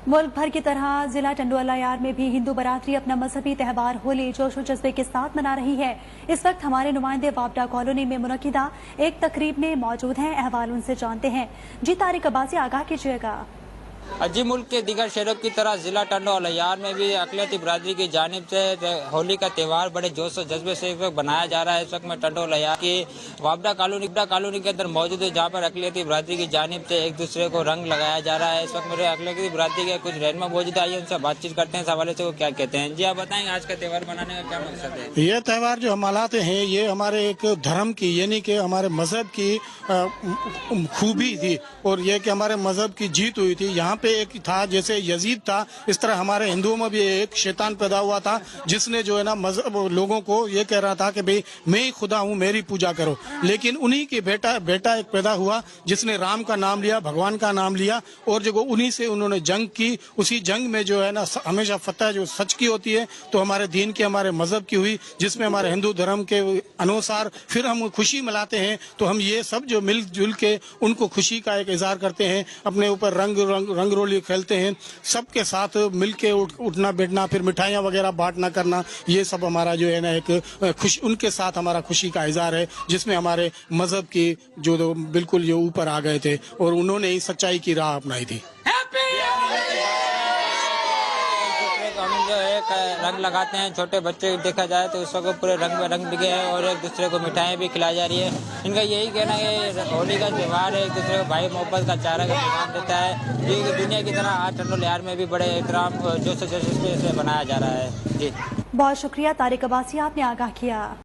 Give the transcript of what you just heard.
मुल्क भर की तरह जिला टंडोलायार में भी हिंदू बरादरी अपना मजहबी त्यौहार होली जोश और जज्बे के साथ मना रही है। इस वक्त हमारे नुमाइंदे वापडा कॉलोनी में मुनक्किदा एक तकरीब में मौजूद हैं। अहवाल उनसे जानते हैं। जी तारिक अब्बासी, आगाह कीजिएगा। जी, मुल्क के दीगर शहरों की तरह जिला टंडोलायार में भी अक़लियती बिरादरी की जानिब से होली का त्यौहार बड़े जोश और जज्बे से इस वक्त बनाया जा रहा है। इस वक्त मैं टंडोलायार की वापडा कॉलोनी के अंदर मौजूद है, जहाँ पर अक़लियती बिरादरी की जानिब से एक दूसरे को रंग लगाया जा रहा है। इस वक्त मेरे अक़लियती बिरादरी के कुछ रहनुमा मौजूद है, आइए उनसे बातचीत करते हैं। इस हवाले से वो क्या कहते हैं। जी, आप बताएंगे आज का त्यौहार मनाने का क्या मकसद है? ये त्यौहार जो हम मनाते हैं ये हमारे एक धर्म की यानी कि हमारे मजहब की खूबी थी और ये कि हमारे मजहब की जीत हुई थी। यहाँ पे एक था जैसे यजीद था, इस तरह हमारे हिंदुओं में भी एक शैतान पैदा हुआ था जिसने जो है ना मजहब लोगों को ये कह रहा था कि भाई मैं ही खुदा हूँ, मेरी पूजा करो। लेकिन उन्हीं के बेटा एक पैदा हुआ जिसने राम का नाम लिया, भगवान का नाम लिया और जो उन्हीं से उन्होंने जंग की। उसी जंग में जो है ना हमेशा फतह जो सच की होती है तो हमारे दीन की, हमारे मजहब की हुई, जिसमें हमारे हिंदू धर्म के अनुसार फिर हम खुशी मनाते हैं। तो हम ये सब जो मिलजुल के उनको खुशी का एक इजहार करते हैं, अपने ऊपर रंग रोली खेलते हैं, सबके साथ मिल के उठना बैठना, फिर मिठाइयाँ वगैरह बांटना करना, ये सब हमारा जो है ना एक उनके साथ हमारा खुशी का इजहार है, जिसमें हमारे मजहब की जो बिल्कुल ये ऊपर आ गए थे और उन्होंने ही सच्चाई की राह अपनाई थी। जो है रंग लगाते हैं, छोटे बच्चे देखा जाए तो उस वक्त पूरे रंग में रंग बिके हैं और एक दूसरे को मिठाइयाँ भी खिलाई जा रही है। इनका यही कहना है कि होली का त्यौहार है, एक दूसरे को भाई मोहब्बत का चारा का पैगाम देता है। ये दुनिया की तरह आज टंडोलायार में भी बड़े एहतराम जोश से बनाया जा रहा है। जी, बहुत शुक्रिया तारिक अब्बासी, आपने आगाह किया।